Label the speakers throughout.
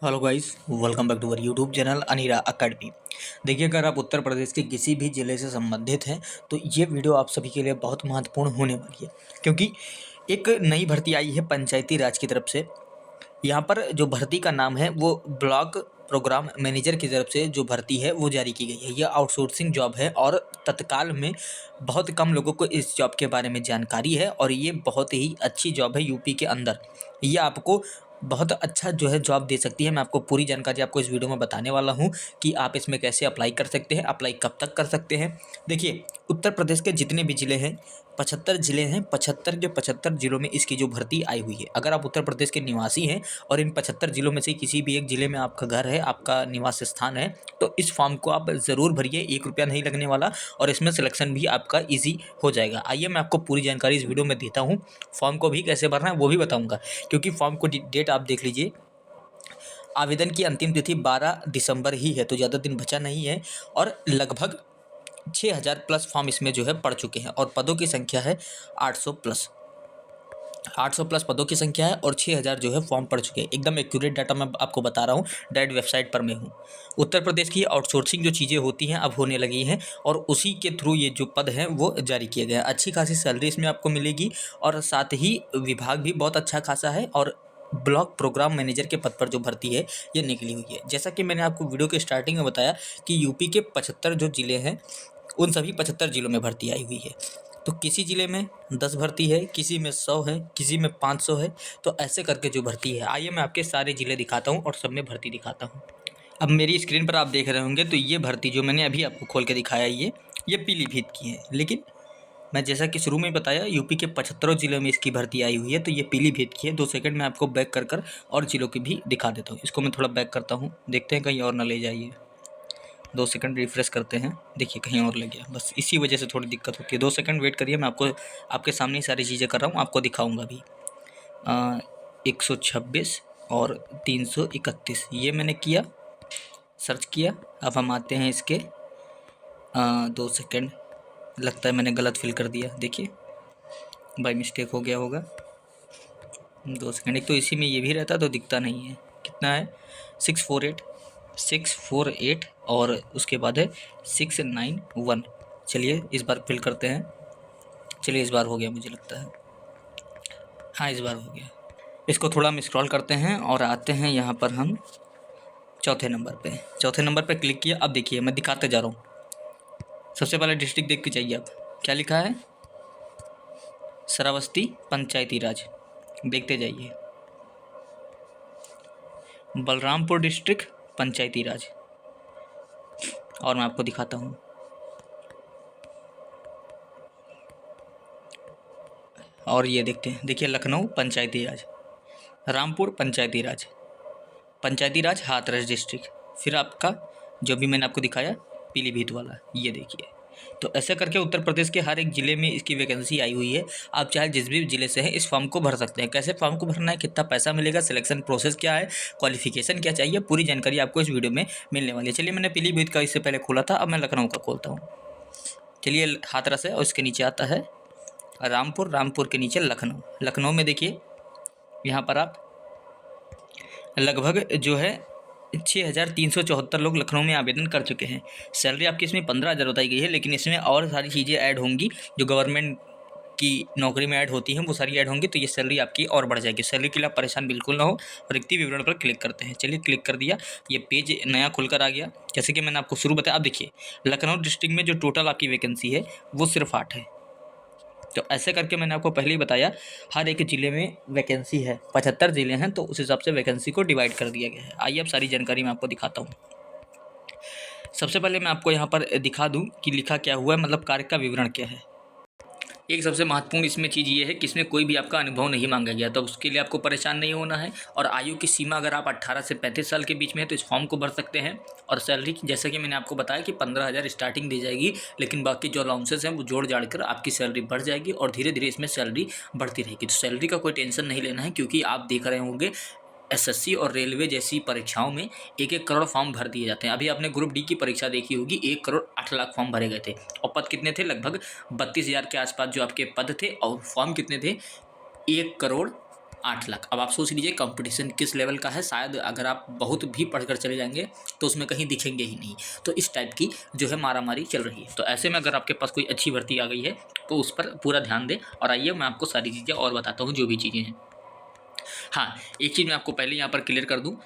Speaker 1: Hello guys, welcome back to our YouTube channel Anira academy. देखिए, अगर आप उत्तर प्रदेश के किसी भी ज़िले से संबंधित हैं तो ये वीडियो आप सभी के लिए बहुत महत्वपूर्ण होने वाली है, क्योंकि एक नई भर्ती आई है पंचायती राज की तरफ से। यहाँ पर जो भर्ती का नाम है वो ब्लॉक प्रोग्राम मैनेजर की तरफ से जो भर्ती है वो जारी की गई है। यह आउटसोर्सिंग जॉब है और तत्काल में बहुत कम लोगों को इस जॉब के बारे में जानकारी है और ये बहुत ही अच्छी जॉब है यूपी के अंदर। ये आपको बहुत अच्छा जो है जॉब दे सकती है। मैं आपको पूरी जानकारी आपको इस वीडियो में बताने वाला हूँ कि आप इसमें कैसे अप्लाई कर सकते हैं, अप्लाई कब तक कर सकते हैं। देखिए, उत्तर प्रदेश के जितने भी ज़िले हैं 75 ज़िले हैं, 75 के 75 ज़िलों में इसकी जो भर्ती आई हुई है। अगर आप उत्तर प्रदेश के निवासी हैं और इन 75 ज़िलों में से किसी भी एक ज़िले में आपका घर है, आपका निवास स्थान है, तो इस फॉर्म को आप ज़रूर भरिए। 1 रुपया नहीं लगने वाला और इसमें सिलेक्शन भी आपका ईज़ी हो जाएगा। आइए मैं आपको पूरी जानकारी इस वीडियो में देता हूँ। फॉर्म को भी कैसे भरना है वो भी बताऊँगा, क्योंकि फॉर्म को डेट आप देख लीजिए। आवेदन की अंतिम तिथि 12 दिसंबर ही है, तो ज़्यादा दिन बचा नहीं है और लगभग 6000 प्लस फॉर्म इसमें जो है पड़ चुके हैं और पदों की संख्या है 800 प्लस। 800 प्लस पदों की संख्या है और 6000 जो है फॉर्म पड़ चुके हैं। एकदम एक्यूरेट डाटा मैं आपको बता रहा हूँ, डायरेक्ट वेबसाइट पर मैं हूँ। उत्तर प्रदेश की आउटसोर्सिंग जो चीज़ें होती हैं अब होने लगी हैं और उसी के थ्रू ये जो पद हैं वो जारी किए गए हैं। अच्छी खासी सैलरी इसमें आपको मिलेगी और साथ ही विभाग भी बहुत अच्छा खासा है और ब्लॉक प्रोग्राम मैनेजर के पद पर जो भर्ती है ये निकली हुई है। जैसा कि मैंने आपको वीडियो के स्टार्टिंग में बताया कि यूपी के 75 जो ज़िले हैं उन सभी 75 ज़िलों में भर्ती आई हुई है। तो किसी ज़िले में 10 भर्ती है, किसी में 100 है, किसी में 500 है, तो ऐसे करके जो भर्ती है। आइए मैं आपके सारे ज़िले दिखाता हूँ और सब में भर्ती दिखाता हूँ। अब मेरी स्क्रीन पर आप देख रहे होंगे तो ये भर्ती जो मैंने अभी आपको खोल के दिखाया ये पीलीभीत की है। लेकिन मैं जैसा कि शुरू में बताया यूपी के 75 ज़िलों में इसकी भर्ती आई हुई है, तो ये पीलीभीत की है। 2 सेकंड में आपको बैक कर और ज़िलों की भी दिखा देता हूँ। इसको मैं थोड़ा बैक करता हूँ, देखते हैं कहीं और ना ले जाइए। 2 सेकंड रिफ्रेश करते हैं, देखिए कहीं और ले गया। बस इसी वजह से थोड़ी दिक्कत होती है। 2 सेकंड वेट करिए, मैं आपको आपके सामने ही सारी चीज़ें कर रहा हूँ, आपको दिखाऊँगा भी। 126 और 331 ये मैंने किया, सर्च किया। अब हम आते हैं इसके 2 सेकंड, लगता है मैंने गलत फिल कर दिया। देखिए बाय मिस्टेक हो गया होगा। 2 सेकंड, एक तो इसी में ये भी रहता तो दिखता नहीं है। कितना है? 648 और उसके बाद है 691। चलिए इस बार फिल करते हैं। चलिए इस बार हो गया, मुझे लगता है हाँ इस बार हो गया। इसको थोड़ा हम स्क्रॉल करते हैं और आते हैं यहाँ पर हम चौथे नंबर पे। चौथे नंबर पे क्लिक किया। अब देखिए मैं दिखाते जा रहा हूँ। सबसे पहले डिस्ट्रिक्ट देख के चाहिए। अब क्या लिखा है? श्रावस्ती पंचायती राज। देखते जाइए। बलरामपुर डिस्ट्रिक्ट पंचायती राज। और मैं आपको दिखाता हूँ। और ये देखते हैं, देखिए लखनऊ पंचायती राज, रामपुर पंचायती राज हाथरस डिस्ट्रिक्ट। फिर आपका जो भी मैंने आपको दिखाया पीलीभीत वाला, ये देखिए। तो ऐसे करके उत्तर प्रदेश के हर एक ज़िले में इसकी वैकेंसी आई हुई है। आप चाहे जिस भी ज़िले से हैं इस फॉर्म को भर सकते हैं। कैसे फॉर्म को भरना है, कितना पैसा मिलेगा, सिलेक्शन प्रोसेस क्या है, क्वालिफिकेशन क्या चाहिए, पूरी जानकारी आपको इस वीडियो में मिलने वाली है। चलिए मैंने पीलीभीत का इससे पहले खोला था, अब मैं लखनऊ का खोलता हूँ। चलिए हाथरस है और इसके नीचे आता है रामपुर, रामपुर के नीचे लखनऊ। लखनऊ में देखिए यहाँ पर आप लगभग जो है 6374 लोग लखनऊ में आवेदन कर चुके हैं। सैलरी आपकी इसमें 15,000 बताई गई है, लेकिन इसमें और सारी चीज़ें ऐड होंगी जो गवर्नमेंट की नौकरी में ऐड होती हैं, वो सारी ऐड होंगी, तो ये सैलरी आपकी और बढ़ जाएगी। सैलरी के लिए आप परेशान बिल्कुल ना हो। रिक्ति विवरण पर क्लिक करते हैं। चलिए क्लिक कर दिया, ये पेज नया खुलकर आ गया। जैसे कि मैंने आपको शुरू बताया। अब देखिए लखनऊ डिस्ट्रिक्ट में जो टोटल आपकी वैकेंसी है वो सिर्फ 8 है। तो ऐसे करके मैंने आपको पहले ही बताया हर एक ज़िले में वैकेंसी है। 75 ज़िले हैं तो उस हिसाब से वैकेंसी को डिवाइड कर दिया गया है। आइए अब सारी जानकारी मैं आपको दिखाता हूँ। सबसे पहले मैं आपको यहाँ पर दिखा दूँ कि लिखा क्या हुआ है, मतलब कार्य का विवरण क्या है। एक सबसे महत्वपूर्ण इसमें चीज़ ये है कि इसमें कोई भी आपका अनुभव नहीं मांगा गया, तो उसके लिए आपको परेशान नहीं होना है। और आयु की सीमा अगर आप 18 से 35 साल के बीच में है तो इस फॉर्म को भर सकते हैं। और सैलरी जैसे कि मैंने आपको बताया कि 15,000 स्टार्टिंग दी जाएगी, लेकिन बाकी जो अलाउंसेस हैं वो जोड़ जाड़ कर आपकी सैलरी बढ़ जाएगी और धीरे धीरे इसमें सैलरी बढ़ती रहेगी। तो सैलरी का कोई टेंशन नहीं लेना है, क्योंकि आप देख रहे होंगे एसएससी और रेलवे जैसी परीक्षाओं में 1-1 करोड़ फॉर्म भर दिए जाते हैं। अभी आपने ग्रुप डी की परीक्षा देखी होगी, 1 करोड़ 8 लाख फॉर्म भरे गए थे और पद कितने थे? लगभग 32,000 के आसपास जो आपके पद थे और फॉर्म कितने थे? 1 करोड़ 8 लाख। अब आप सोच लीजिए कंपटीशन किस लेवल का है। शायद अगर आप बहुत भी पढ़कर चले जाएंगे तो उसमें कहीं दिखेंगे ही नहीं। तो इस टाइप की जो है मारामारी चल रही है। तो ऐसे में अगर आपके पास कोई अच्छी भर्ती आ गई है तो उस पर पूरा ध्यान दें। और आइए मैं आपको सारी चीज़ें और बताता हूँ जो भी चीज़ें हैं। हाँ, एक चीज़ मैं आपको पहले यहाँ पर क्लियर कर दूँ,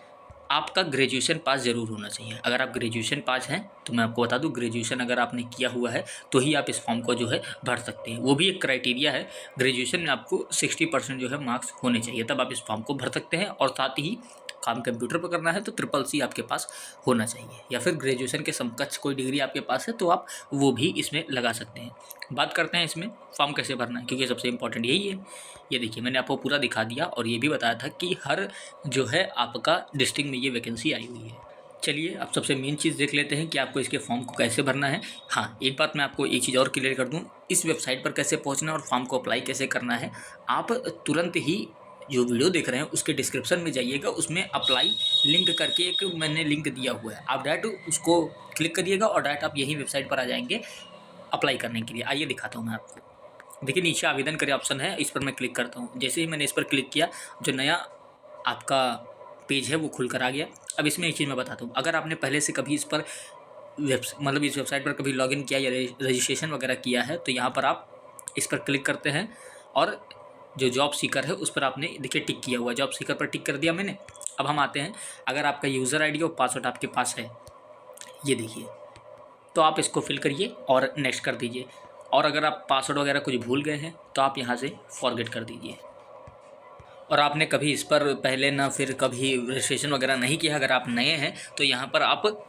Speaker 1: आपका ग्रेजुएशन पास ज़रूर होना चाहिए। अगर आप ग्रेजुएशन पास हैं तो मैं आपको बता दूं, ग्रेजुएशन अगर आपने किया हुआ है तो ही आप इस फॉर्म को जो है भर सकते हैं। वो भी एक क्राइटेरिया है, ग्रेजुएशन में आपको 60% जो है मार्क्स होने चाहिए, तब आप इस फॉर्म को भर सकते हैं। और साथ ही काम कंप्यूटर पर करना है तो CCC आपके पास होना चाहिए, या फिर ग्रेजुएशन के समकक्ष कोई डिग्री आपके पास है तो आप वो भी इसमें लगा सकते हैं। बात करते हैं इसमें फॉर्म कैसे भरना है, क्योंकि सबसे इंपॉर्टेंट यही है। ये देखिए मैंने आपको पूरा दिखा दिया और ये भी बताया था कि हर जो है आपका डिस्ट्रिक्ट में ये वैकेंसी आई हुई है। चलिए अब सबसे मेन चीज़ देख लेते हैं कि आपको इसके फॉर्म को कैसे भरना है। हाँ, एक बात मैं आपको एक चीज़ और क्लियर कर दूं, इस वेबसाइट पर कैसे पहुंचना है और फॉर्म को अप्लाई कैसे करना है, आप तुरंत ही जो वीडियो देख रहे हैं उसके डिस्क्रिप्शन में जाइएगा, उसमें अप्लाई लिंक करके एक मैंने लिंक दिया हुआ है, आप डायरेक्ट उसको क्लिक करिएगा और डायरेक्ट आप यही वेबसाइट पर आ जाएंगे अप्लाई करने के लिए। आइए दिखाता हूँ मैं आपको। देखिए नीचे आवेदन करें ऑप्शन है, इस पर मैं क्लिक करता हूँ। जैसे ही मैंने इस पर क्लिक किया, जो नया आपका पेज है वो खुल कर आ गया। अब इसमें एक चीज़ मैं बताता हूँ, अगर आपने पहले से कभी इस पर इस वेबसाइट पर कभी लॉगिन किया या रजिस्ट्रेशन वगैरह किया है तो यहाँ पर आप इस पर क्लिक करते हैं और जो जॉब सीकर है उस पर आपने देखिए टिक किया हुआ है, जॉब सीकर पर टिक कर दिया मैंने। अब हम आते हैं, अगर आपका यूज़र आईडी और पासवर्ड आपके पास है, ये देखिए, तो आप इसको फिल करिए और नेक्स्ट कर दीजिए। और अगर आप पासवर्ड वगैरह कुछ भूल गए हैं तो आप यहाँ से फॉरगेट कर दीजिए। और आपने कभी इस पर पहले ना फिर कभी रजिस्ट्रेशन वगैरह नहीं किया, अगर आप नए हैं तो यहाँ पर आप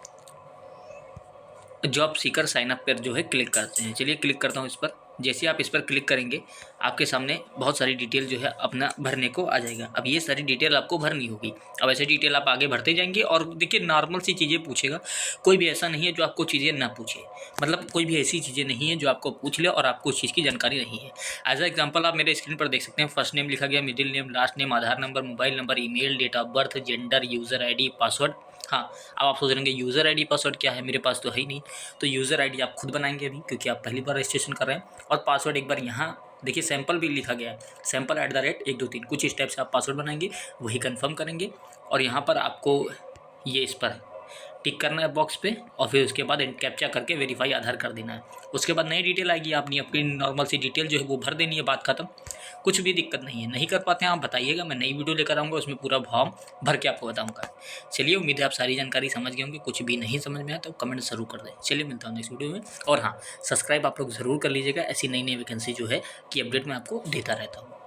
Speaker 1: जॉब सीकर साइन अप पर जो है क्लिक करते हैं। चलिए क्लिक करता हूँ इस पर। जैसे आप इस पर क्लिक करेंगे आपके सामने बहुत सारी डिटेल जो है अपना भरने को आ जाएगा। अब ये सारी डिटेल आपको भरनी होगी। अब ऐसे डिटेल आप आगे भरते जाएंगे और देखिए नॉर्मल सी चीज़ें पूछेगा, कोई भी ऐसा नहीं है जो आपको चीज़ें ना पूछे, मतलब कोई भी ऐसी चीज़ें नहीं है जो आपको पूछ ले और आपको उस चीज़ की जानकारी नहीं है। एज अ एग्जाम्पल आप मेरे स्क्रीन पर देख सकते हैं, फर्स्ट नेम लिखा गया, middle name, last name, Aadhaar number, mobile number, email, date of birth, gender, user ID, password. हाँ, अब आप सोच रहे हैं यूज़र आईडी पासवर्ड क्या है, मेरे पास तो है ही नहीं, तो यूज़र आईडी आप खुद बनाएंगे अभी, क्योंकि आप पहली बार रजिस्ट्रेशन कर रहे हैं। और पासवर्ड एक बार यहाँ देखिए सैंपल भी लिखा गया है, सैंपल @123, कुछ इस टाइप से आप पासवर्ड बनाएंगे, वही कंफर्म करेंगे। और यहाँ पर आपको ये इस पर टिक करना है बॉक्स पे, और फिर उसके बाद कैप्चा करके वेरीफाई आधार कर देना है। उसके बाद नई डिटेल आएगी, आपने अपनी नॉर्मल सी डिटेल जो है वो भर देनी है, बात खत्म। कुछ भी दिक्कत नहीं है, नहीं कर पाते हैं आप बताइएगा, मैं नई वीडियो लेकर आऊँगा, उसमें पूरा फॉर्म भर के आपको बताऊँगा। चलिए उम्मीद है आप सारी जानकारी समझ गए होंगे, कुछ भी नहीं समझ में आया तो कमेंट ज़रूर कर दें। चलिए मिलता हूँ नेक्स्ट वीडियो में। और हाँ, सब्सक्राइब आप लोग ज़रूर कर लीजिएगा, ऐसी नई नई वैकेंसी जो है कि अपडेट मैं आपको देता रहता हूँ।